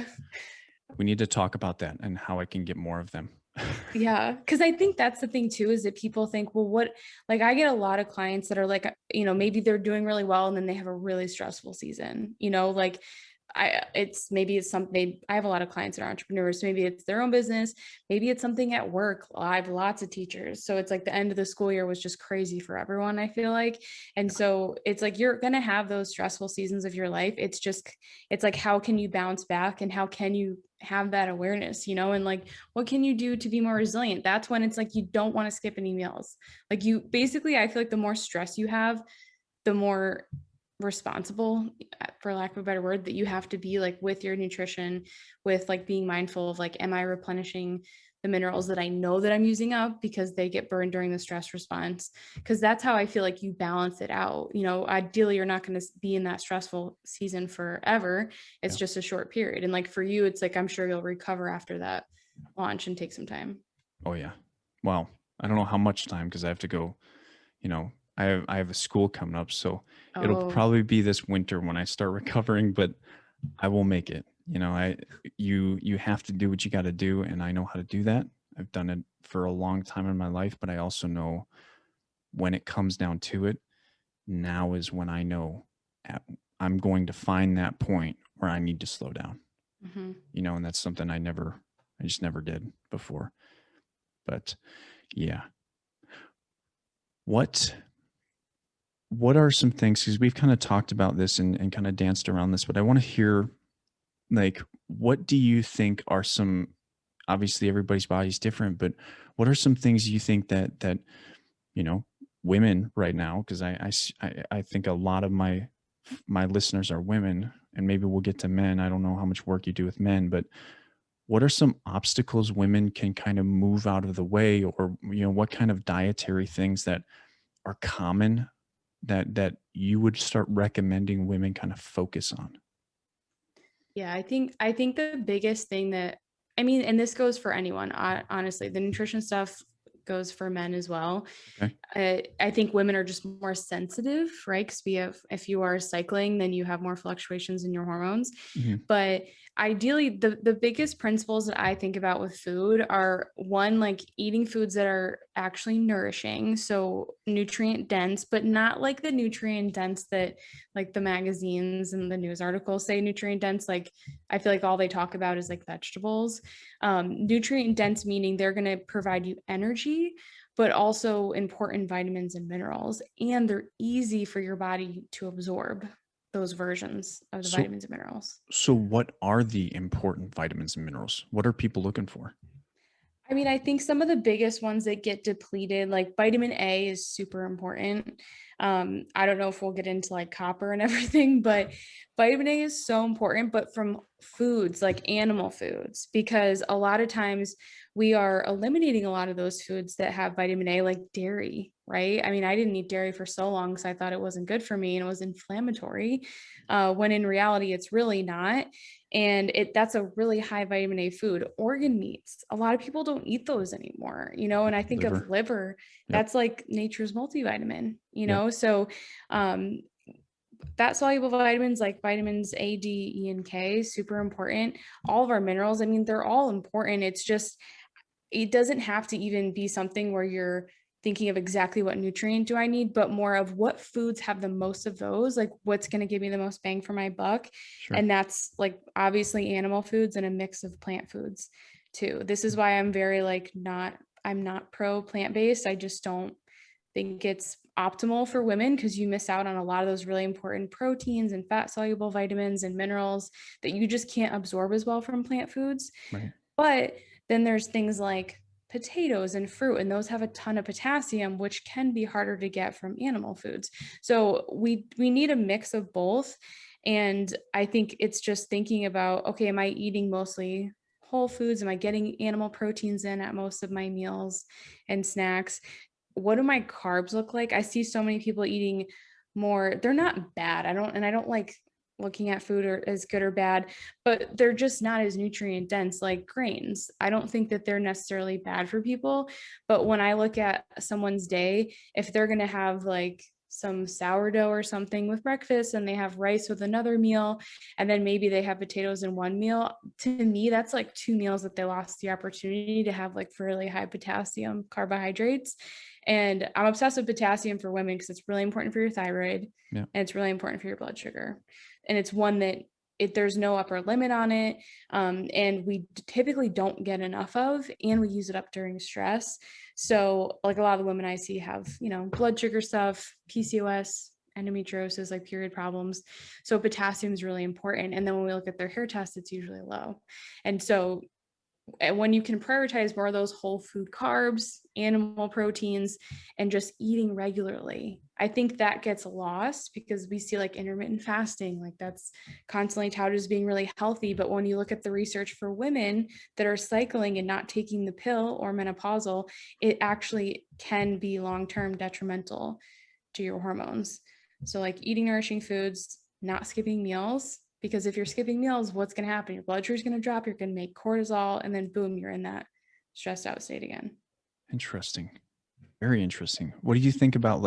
we need to talk about that and how I can get more of them. Yeah, because I think that's the thing too, is that people think, well, what, like I get a lot of clients that are like, maybe they're doing really well and then they have a really stressful season, like maybe it's something. I have a lot of clients that are entrepreneurs, so maybe it's their own business, maybe it's something at work. I have lots of teachers, so it's like the end of the school year was just crazy for everyone, I feel like. And so it's like you're gonna have those stressful seasons of your life. It's like, how can you bounce back and how can you have that awareness, and like, what can you do to be more resilient? That's when it's like you don't want to skip any meals. Like you basically, I feel like the more stress you have, the more responsible, for lack of a better word, that you have to be like with your nutrition, with like being mindful of like, am I replenishing the minerals that I know that I'm using up because they get burned during the stress response? Because that's how I feel like you balance it out. Ideally, you're not going to be in that stressful season forever. It's Yeah. just a short period. And like for you, it's like, I'm sure you'll recover after that launch and take some time. Oh yeah. Well, I don't know how much time because I have to go, I have a school coming up, so it'll Oh, probably be this winter when I start recovering, but I will make it. You have to do what you got to do, and I know how to do that. I've done it for a long time in my life, but I also know when it comes down to it, now is when I know at, I'm going to find that point where I need to slow down. mhm. And that's something I just never did before. But yeah, what what are some things, because we've kind of talked about this and kind of danced around this, but I want to hear, like, what do you think are some, obviously everybody's body's different, but what are some things you think that you know women right now, because I think a lot of my listeners are women, and maybe we'll get to men. I don't know how much work you do with men, but what are some obstacles women can kind of move out of the way, or what kind of dietary things that are common that you would start recommending women kind of focus on? Yeah, I think the biggest thing that, I mean, and this goes for anyone, honestly, the nutrition stuff goes for men as well. Okay. I think women are just more sensitive, right? Because if you are cycling, then you have more fluctuations in your hormones. Hmm. But ideally, the biggest principles that I think about with food are, one, like eating foods that are actually nourishing, so nutrient dense, but not like the nutrient dense that like the magazines and the news articles say nutrient dense. Like I feel like all they talk about is like vegetables. Nutrient dense meaning they're going to provide you energy, but also important vitamins and minerals, and they're easy for your body to absorb, those versions of the So vitamins and minerals. so what are the important vitamins and minerals? What are people looking for? I mean, I think some of the biggest ones that get depleted, like vitamin A is super important. I don't know if we'll get into like copper and everything, but vitamin A is so important, but from foods like animal foods, because a lot of times we are eliminating a lot of those foods that have vitamin A, like dairy, right? I mean, I didn't eat dairy for so long because I thought it wasn't good for me and it was inflammatory, when in reality, it's really not. And that's a really high vitamin A food. Organ meats, a lot of people don't eat those anymore, and I think of Liver. liver, Yep. that's like nature's multivitamin, Yep. so um fat soluble vitamins like vitamins A, D, E, and K, super important. All of our minerals, I mean, they're all important. It's just, it doesn't have to even be something where you're thinking of exactly what nutrient do I need, but more of what foods have the most of those, like what's going to give me the most bang for my buck. Sure. And that's like obviously animal foods and a mix of plant foods too. This is why I'm very like I'm not pro plant-based. I just don't think it's optimal for women, because you miss out on a lot of those really important proteins and fat soluble vitamins and minerals that you just can't absorb as well from plant foods. Right. But then there's things like potatoes and fruit, and those have a ton of potassium, which can be harder to get from animal foods. So we need a mix of both. And I think it's just thinking about, okay, am I eating mostly whole foods? Am I getting animal proteins in at most of my meals and snacks? What do my carbs look like? I see so many people eating more. They're not bad. I don't like looking at food or as good or bad, but they're just not as nutrient dense like grains. I don't think that they're necessarily bad for people, but when I look at someone's day, if they're going to have like some sourdough or something with breakfast and they have rice with another meal and then maybe they have potatoes in one meal, to me that's like two meals that they lost the opportunity to have like really high potassium carbohydrates. And I'm obsessed with potassium for women because it's really important for your thyroid, Yeah. and it's really important for your blood sugar. And it's one that there's no upper limit on it. And we typically don't get enough of, and we use it up during stress. So like a lot of the women I see have, blood sugar stuff, PCOS, endometriosis, like period problems. So potassium is really important. And then when we look at their hair test, it's usually low. And so when you can prioritize more of those whole food carbs, animal proteins, and just eating regularly, I think that gets lost because we see like intermittent fasting, like that's constantly touted as being really healthy. But when you look at the research for women that are cycling and not taking the pill or menopausal, it actually can be long-term detrimental to your hormones. So like eating nourishing foods, not skipping meals, because if you're skipping meals, what's going to happen? Your blood sugar is going to drop, you're going to make cortisol, and then boom, you're in that stressed out state again. Interesting. Very interesting. What do you think about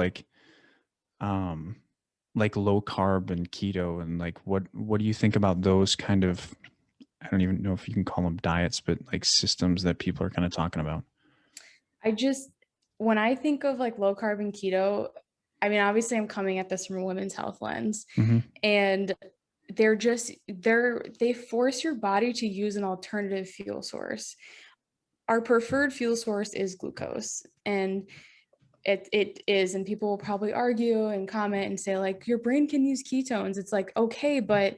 um, like low carb and keto, and like what do you think about those kind of, I don't even know if you can call them diets, but like systems that people are kind of talking about? When I think of like low carb and keto, I mean, obviously I'm coming at this from a women's health lens, Mm-hmm. and they force your body to use an alternative fuel source. Our preferred fuel source is glucose, and it is, and people will probably argue and comment and say like your brain can use ketones. It's like, okay, but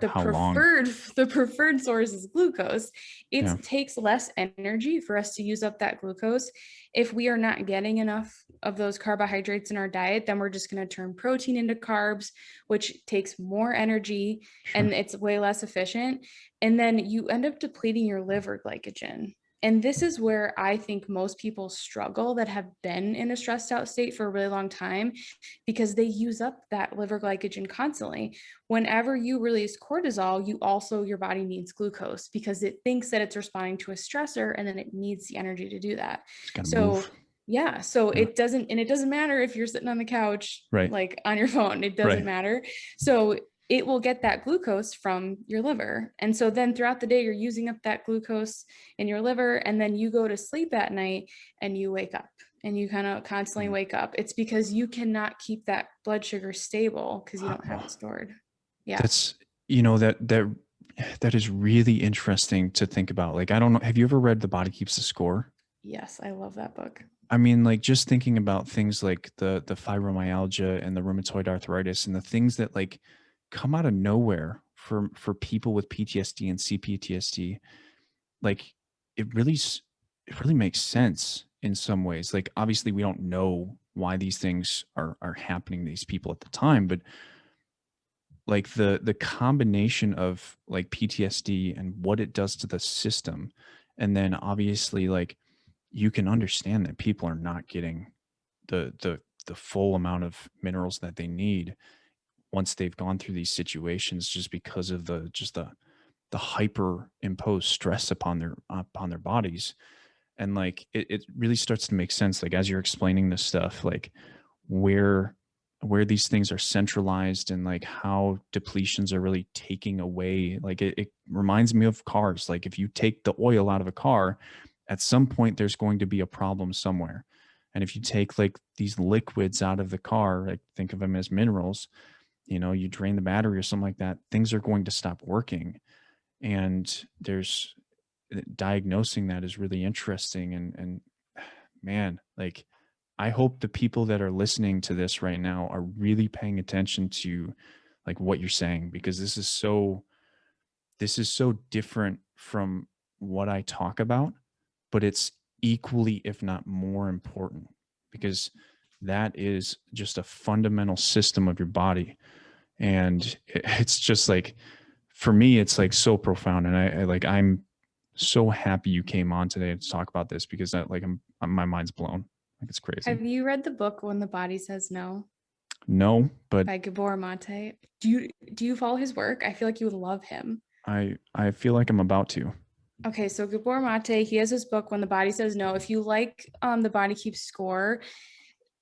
the How long? preferred source is glucose. It Yeah. takes less energy for us to use up that glucose. If we are not getting enough of those carbohydrates in our diet, then we're just going to turn protein into carbs, which takes more energy Sure. and it's way less efficient. And then you end up depleting your liver glycogen. And this is where I think most people struggle that have been in a stressed out state for a really long time, because they use up that liver glycogen constantly. Whenever you release cortisol, your body needs glucose because it thinks that it's responding to a stressor and then it needs the energy to do that. It's got to So move. yeah, so Yeah. it doesn't matter if you're sitting on the couch, Right. like on your phone, it doesn't Right. matter. So it will get that glucose from your liver. And so then throughout the day, you're using up that glucose in your liver, and then you go to sleep at night and you wake up and you kind of constantly wake up. It's because you cannot keep that blood sugar stable because you don't have it Wow. stored. Yeah. That's, that is really interesting to think about. Like, I don't know. Have you ever read The Body Keeps the Score? Yes, I love that book. I mean, like just thinking about things like the fibromyalgia and the rheumatoid arthritis and the things that like come out of nowhere for people with PTSD and CPTSD, like it really makes sense in some ways. Like obviously we don't know why these things are happening to these people at the time, but like the combination of like PTSD and what it does to the system, and then obviously like you can understand that people are not getting the full amount of minerals that they need once they've gone through these situations, just because of the hyper imposed stress upon their bodies. And like it really starts to make sense, like as you're explaining this stuff, like where where these things are centralized and like how depletions are really taking away, like it reminds me of cars. Like if you take the oil out of a car, at some point there's going to be a problem somewhere. And if you take like these liquids out of the car, like think of them as minerals, you drain the battery or something like that, things are going to stop working. And there's diagnosing that is really interesting. And man, like I hope the people that are listening to this right now are really paying attention to like what you're saying, because this is so different from what I talk about, but it's equally, if not more important, because that is just a fundamental system of your body. And it's just like, for me, it's like so profound. And I'm so happy you came on today to talk about this, because my mind's blown. Like, it's crazy. Have you read the book When the Body Says No No, but by Gabor Mate? Do you follow his work? I feel like you would love him. I feel like I'm about to. Okay, so Gabor Mate, he has his book When the Body Says No. If you like The Body Keeps Score,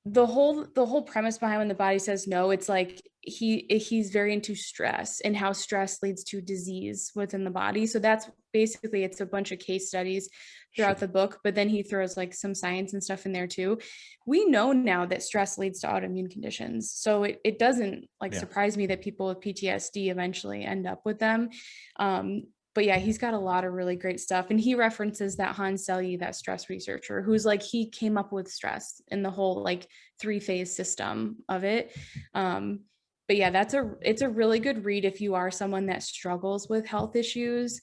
the whole premise behind When the Body Says No, it's like he's very into stress and how stress leads to disease within the body. So that's basically, it's a bunch of case studies throughout Sure. the book, but then he throws like some science and stuff in there too. We know now that stress leads to autoimmune conditions, so it doesn't like Yeah. surprise me that people with PTSD eventually end up with them. But yeah, he's got a lot of really great stuff. And he references that Hans Selye, that stress researcher, who's like, he came up with stress and the whole like 3-phase system of it. But yeah, it's a really good read if you are someone that struggles with health issues,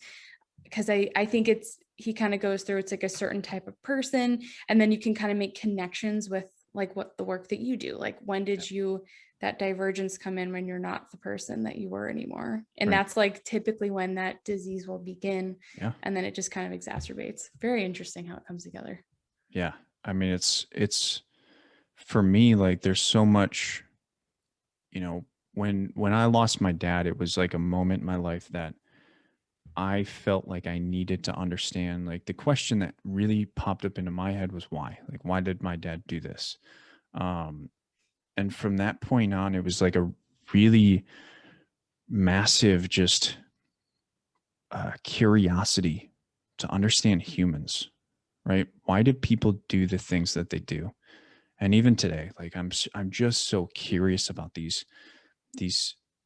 because I think he kind of goes through, it's like a certain type of person, and then you can kind of make connections with like what the work that you do, like when did you that divergence come in when you're not the person that you were anymore, and Right. that's like typically when that disease will begin, Yeah. and then it just kind of exacerbates. Very interesting how it comes together. Yeah. I mean, it's for me, like, there's so much, when I lost my dad, it was like a moment in my life that I felt like I needed to understand. Like, the question that really popped up into my head was why? Like, why did my dad do this? Um, and from that point on, it was like a really massive, just curiosity to understand humans, right? Why do people do the things that they do? And even today, like, I'm just so curious about these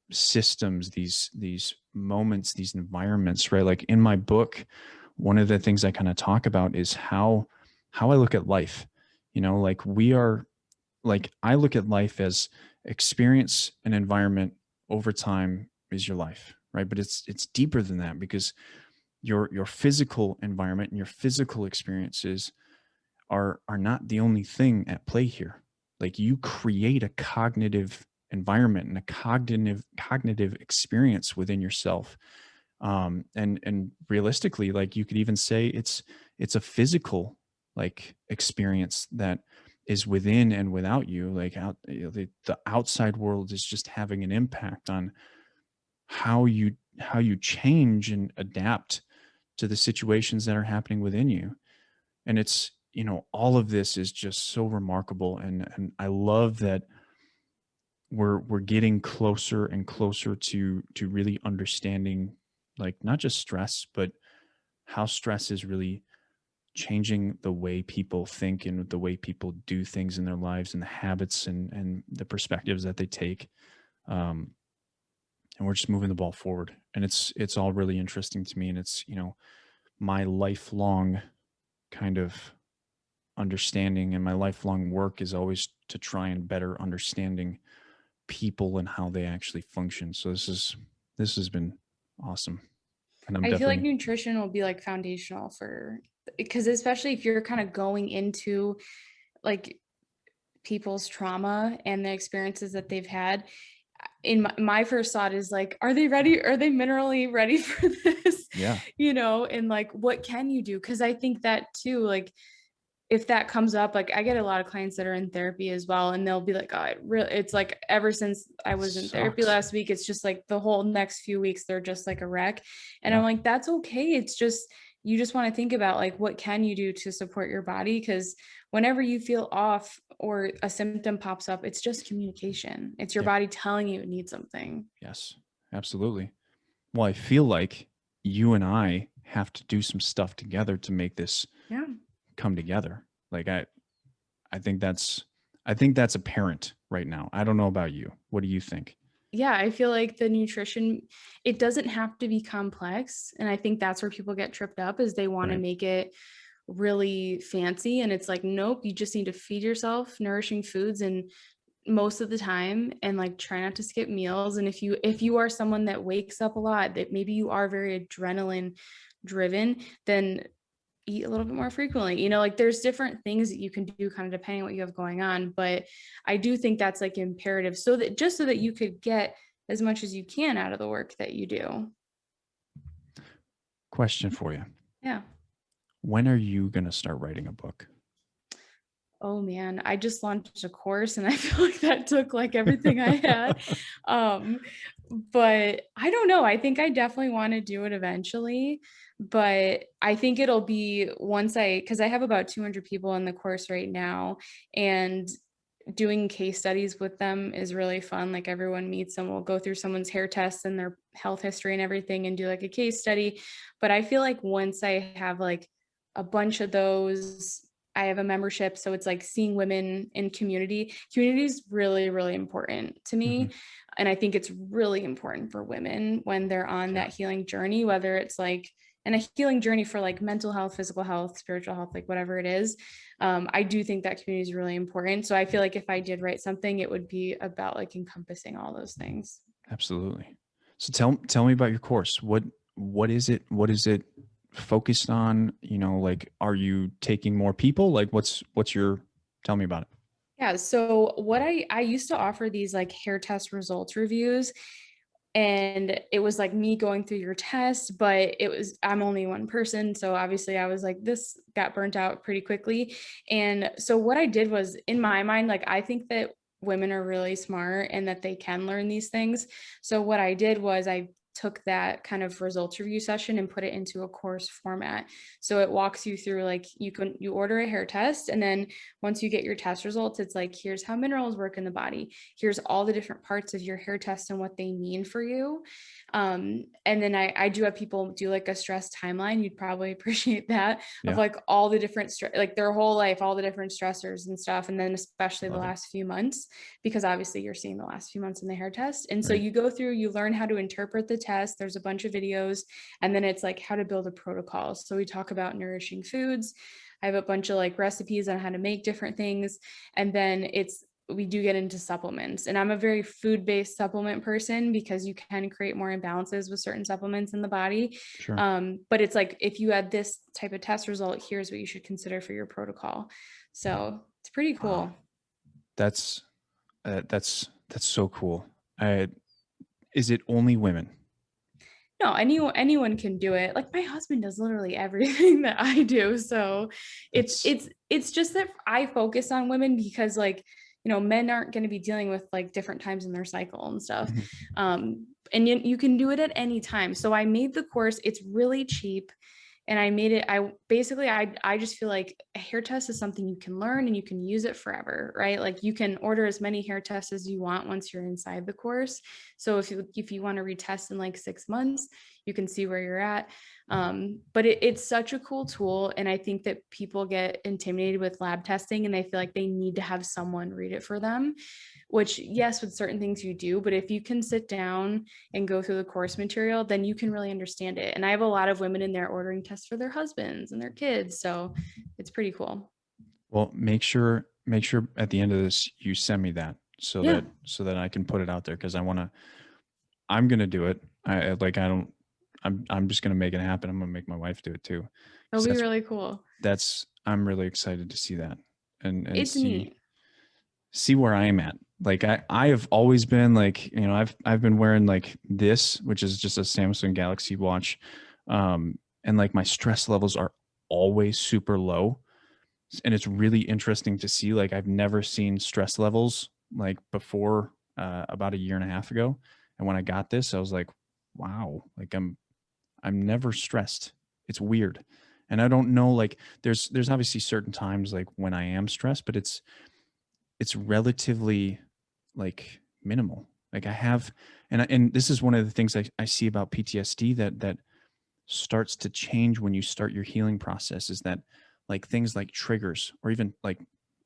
systems, these moments, these environments, right? Like, in my book, one of the things I kind of talk about is how I look at life. Like, I look at life as experience and environment over time is your life, right? But it's deeper than that, because your physical environment and your physical experiences are not the only thing at play here. Like, you create a cognitive environment and a cognitive experience within yourself. And realistically, like, you could even say it's a physical, like, experience that is within and without you. Like, the outside world is just having an impact on how you change and adapt to the situations that are happening within you. And it's, all of this is just so remarkable. And I love that we're getting closer and closer to really understanding, like, not just stress, but how stress is really changing the way people think and the way people do things in their lives, and the habits and the perspectives that they take. um, and we're just moving the ball forward, and it's all really interesting to me. And it's, my lifelong kind of understanding, and my lifelong work is always to try and better understanding people and how they actually function. So this has been awesome. And I'm I feel like definitely, nutrition will be like foundational for, because especially if you're kind of going into like people's trauma and the experiences that they've had, in my first thought is like, are they ready, are they minerally ready for this? yeah, And like, what can you do? Because I think that too, like, if that comes up, like I get a lot of clients that are in therapy as well, and they'll be like, oh, it's like ever since I it was in therapy sucks. last week, it's just like the whole next few weeks they're just like a wreck. And I'm Yeah, like, that's okay. It's just, you just want to think about like, what can you do to support your body? Because whenever you feel off or a symptom pops up, it's just communication. It's your yeah, body telling you it needs something. yes, absolutely. Well, I feel like you and I have to do some stuff together to make this Yeah. come together. Like, I think that's apparent right now. I don't know about you. What do you think? Yeah, I feel like the nutrition, it doesn't have to be complex. And I think that's where people get tripped up, is they want to Right. make it really fancy. And it's like, nope, you just need to feed yourself nourishing foods, and most of the time, and like try not to skip meals. And if you are someone that wakes up a lot, that maybe you are very adrenaline driven, then eat a little bit more frequently. Like there's different things that you can do kind of depending on what you have going on. But I do think that's like imperative, so that just so that you could get as much as you can out of the work that you do. Question for you. Yeah. When are you going to start writing a book? Oh man, I just launched a course and I feel like that took like everything I had. Um, but I don't know. I think I definitely want to do it eventually, but I think it'll be because I have about 200 people in the course right now, and doing case studies with them is really fun. Like everyone meets them, we'll go through someone's hair tests and their health history and everything and do like a case study. But I feel like once I have like a bunch of those, I have a membership. So it's like seeing women in community. Community is really, really important to Mm-hmm. me. And I think it's really important for women when they're on Yeah. that healing journey, whether it's like, and a healing journey for like mental health, physical health, spiritual health, like whatever it is. I do think that community is really important. So I feel like if I did write something, it would be about like encompassing all those things. Absolutely. So tell me about your course. What is it? What is it focused on? You know, like, are you taking more people? Like, what's your? Tell me about it. Yeah. So what I used to offer these like hair test results reviews, and it was like me going through your test, but I'm only one person, so obviously I was like, this got burnt out pretty quickly. And so what I did was, in my mind, like I think that women are really smart and that they can learn these things. So what I did was I took that kind of results review session and put it into a course format. So it walks you through, like, you order a hair test, and then once you get your test results, it's like, here's how minerals work in the body, here's all the different parts of your hair test and what they mean for you. And then I do have people do like a stress timeline. You'd probably appreciate that, of Yeah, like all the different like their whole life, all the different stressors and stuff. And then especially the love it. last few months, because obviously you're seeing the last few months in the hair test. And so Right. you go through, you learn how to interpret the test. There's a bunch of videos, and then it's like how to build a protocol. So we talk about nourishing foods. I have a bunch of like recipes on how to make different things. And then we do get into supplements, and I'm a very food-based supplement person because you can create more imbalances with certain supplements in the body. Sure. But it's like, if you had this type of test result, here's what you should consider for your protocol. So it's pretty Wow. cool. That's that's so cool. I Is it only women? No, anyone can do it. Like my husband does literally everything that I do. So it's That's it's it's just that I focus on women because, like, men aren't going to be dealing with like different times in their cycle and stuff. mhm. And you can do it at any time. So I made the course, it's really cheap. And I made it, I just feel like a hair test is something you can learn and you can use it forever, right? Like you can order as many hair tests as you want once you're inside the course. So if you want to retest in like 6 months, you can see where you're at. But it's such a cool tool. And I think that people get intimidated with lab testing and they feel like they need to have someone read it for them, which, yes, with certain things you do, but if you can sit down and go through the course material, then you can really understand it. And I have a lot of women in there ordering tests for their husbands and their kids. So it's pretty cool. Well, make sure at the end of this you send me that Yeah, so that I can put it out there because I'm gonna do it. I don't. I'm just gonna make it happen. I'm gonna make my wife do it too, it'll because be really cool. I'm really excited to see that and It's neat. see where I am at. Like I have always been like, I've been wearing like this, which is just a Samsung Galaxy watch. And like my stress levels are always super low. And it's really interesting to see, like, I've never seen stress levels like before, about a year and a half ago. And when I got this, I was like, wow, like I'm never stressed. It's weird. And I don't know, like there's obviously certain times like when I am stressed, but it's relatively like minimal. Like I have, and this is one of the things I see about PTSD that starts to change when you start your healing process is that, like, things like triggers, or even like,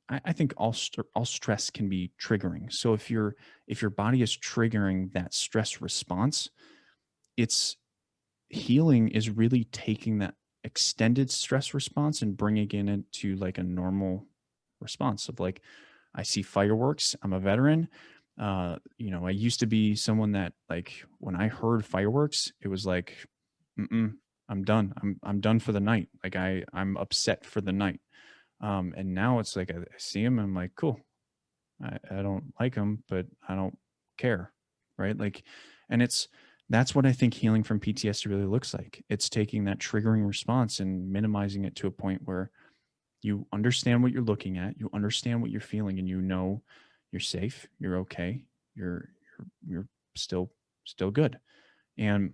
I think all stress can be triggering. So if your body is triggering that stress response, it's healing is really taking that extended stress response and bringing it into like a normal response of like, I see fireworks. I'm a veteran. I used to be someone that, like, when I heard fireworks, it was like, mm-mm, I'm done. I'm done for the night. Like I'm upset for the night. And now it's like I see them. I'm like, cool. I don't like them, but I don't care. right? Like, and that's what I think healing from PTSD really looks like. It's taking that triggering response and minimizing it to a point where you understand what you're looking at, you understand what you're feeling, and you know you're safe, you're okay, you're still good. And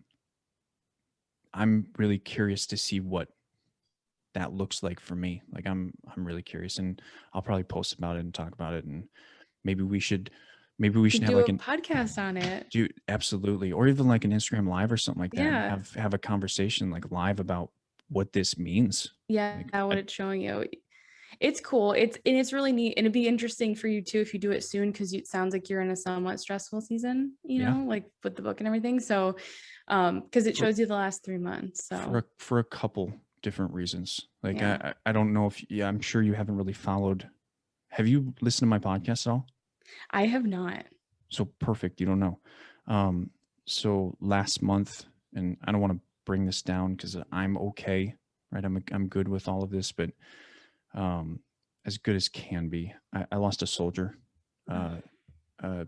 I'm really curious to see what that looks like for me. Like I'm really curious, and I'll probably post about it and talk about it, and maybe we should Could have do like a an podcast on it. do absolutely, or even like an Instagram live or something like that, and Yeah. have a conversation like live about what this means. Yeah, Like what it's showing you. It's cool. It's really neat. And it'd be interesting for you too if you do it soon, because it sounds like you're in a somewhat stressful season, yeah, like with the book and everything. So because it for, shows you the last 3 months. So for a couple different reasons. Like yeah. I don't know if I'm sure you haven't really followed. Have you listened to my podcast at all? I have not. So perfect. You don't know. Um, so last month, and I don't want to bring this down because I'm okay, right? I'm good with all of this, but um, as good as can be. I lost a soldier uh, uh,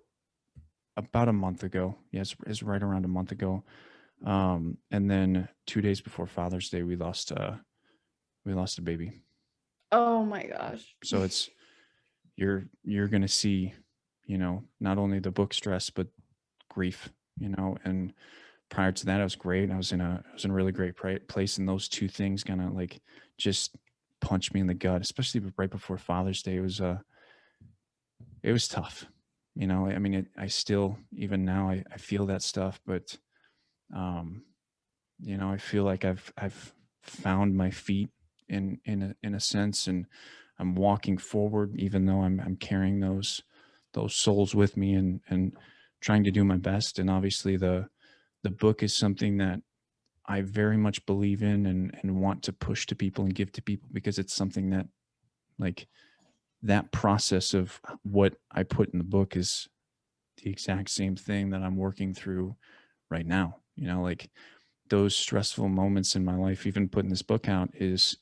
about a month ago. Yes, it's right around a month ago. And then 2 days before Father's Day, we lost a baby. Oh my gosh. So you're gonna see, not only the book stress but grief, and prior to that, I was great. I was in a really great place, and those two things kind of like just punched me in the gut, especially right before Father's Day. It was tough. I mean, I still, even now, I feel that stuff, but um, I feel like I've found my feet in a sense, and I'm walking forward, even though I'm carrying those souls with me, and trying to do my best. And obviously, the book is something that I very much believe in, and want to push to people and give to people, because it's something that, like, that process of what I put in the book is the exact same thing that I'm working through right now. Like, those stressful moments in my life, even putting this book out, is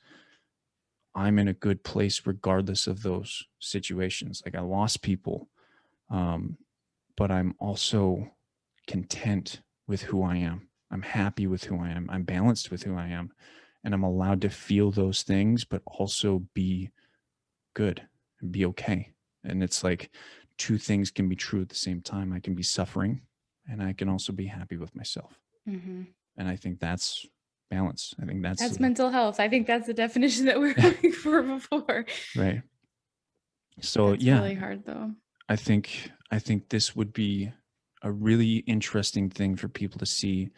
I'm in a good place regardless of those situations. Like, I lost people, um, but I'm also content with who I am. I'm happy with who I am. I'm balanced with who I am. And I'm allowed to feel those things, but also be good and be okay. And it's like two things can be true at the same time. I can be suffering, and I can also be happy with myself. Mm-hmm. And I think that's balance. I think that's That's mental health. I think that's the definition that we were looking for before. right. So That's yeah, really hard though. I think this would be a really interesting thing for people to see,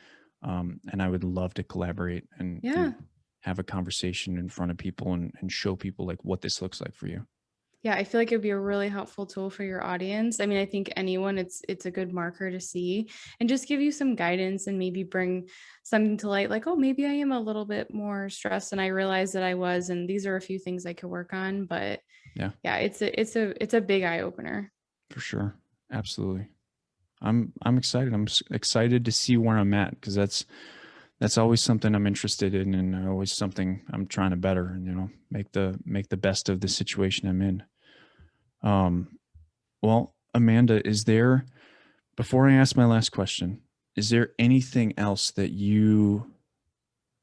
and I would love to collaborate and Yeah. have a conversation in front of people, and show people like what this looks like for you. Yeah, I feel like it'd be a really helpful tool for your audience. I mean, I think anyone, it's a good marker to see and just give you some guidance and maybe bring something to light, like, oh, maybe I am a little bit more stressed than I realized that I was, and these are a few things I could work on. But Yeah, yeah, it's a big eye opener. for sure, absolutely. I'm excited. Excited to see where I'm at, because that's always something I'm interested in, and always something I'm trying to better, and make the best of the situation I'm in. Um, well, Amanda, before I ask my last question, is there anything else that you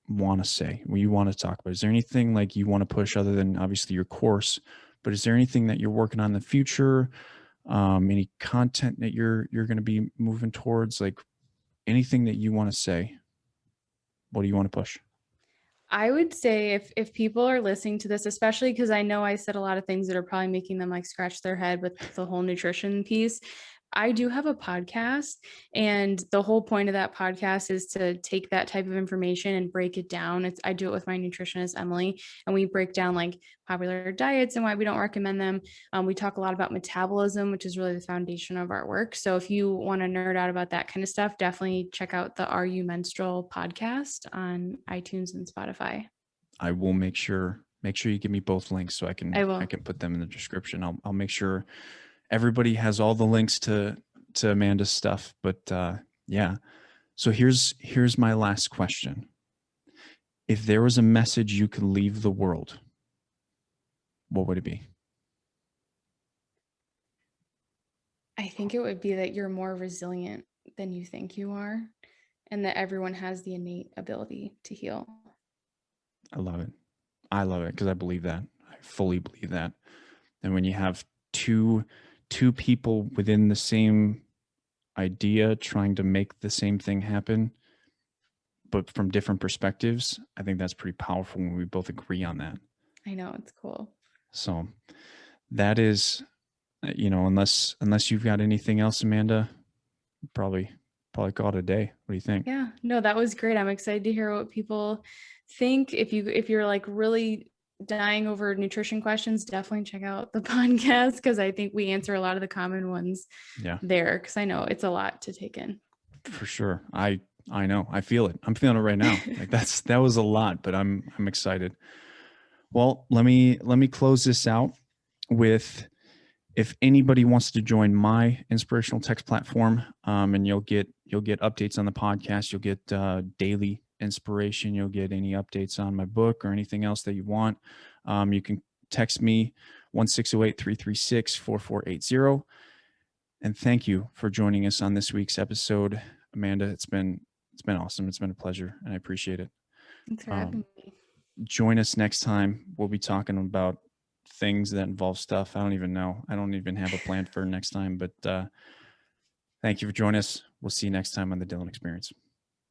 want to say, what you want to talk about? Is there anything like you want to push other than obviously your course, but is there anything that you're working on in the future? Any content that you're going to be moving towards, like anything that you want to say? What do you want to push? I would say if people are listening to this, especially because I know I said a lot of things that are probably making them like scratch their head with the whole nutrition piece. I do have a podcast, and the whole point of that podcast is to take that type of information and break it down. I do it with my nutritionist Emily, and we break down like popular diets and why we don't recommend them. We talk a lot about metabolism, which is really the foundation of our work. So if you want to nerd out about that kind of stuff, definitely check out the You Menstrual podcast on iTunes and Spotify. I will make sure you give me both links so I I can I will. can put them in the description. I'll make sure everybody has all the links to Amanda's stuff. But yeah. So here's my last question. If there was a message you could leave the world, what would it be? I think it would be that you're more resilient than you think you are, and that everyone has the innate ability to heal. I love it. I love it because I believe that. I fully believe that. And when you have two people within the same idea trying to make the same thing happen, but from different perspectives, I think that's pretty powerful when we both agree on that. I know, it's cool. So that is, unless you've got anything else, Amanda, probably call it a day. What do you think? Yeah, no, that was great. I'm excited to hear what people think. If you're like really dying over nutrition questions, definitely check out the podcast because I think we answer a lot of the common ones Yeah, there, because I know it's a lot to take in. for sure. I know. I feel it. I'm feeling it right now. Like that was a lot, but I'm excited. Well, let me close this out with, if anybody wants to join my inspirational text platform, and you'll get updates on the podcast, you'll get daily inspiration, you'll get any updates on my book or anything else that you want. You can text me 1-608-336-4480. And thank you for joining us on this week's episode, Amanda. It's been awesome. It's been a pleasure, and I appreciate it. Thanks for Um, having me. Join us next time. We'll be talking about things that involve stuff I don't even know. I don't even have a plan for next time, but thank you for joining us. We'll see you next time on the Dylan Experience.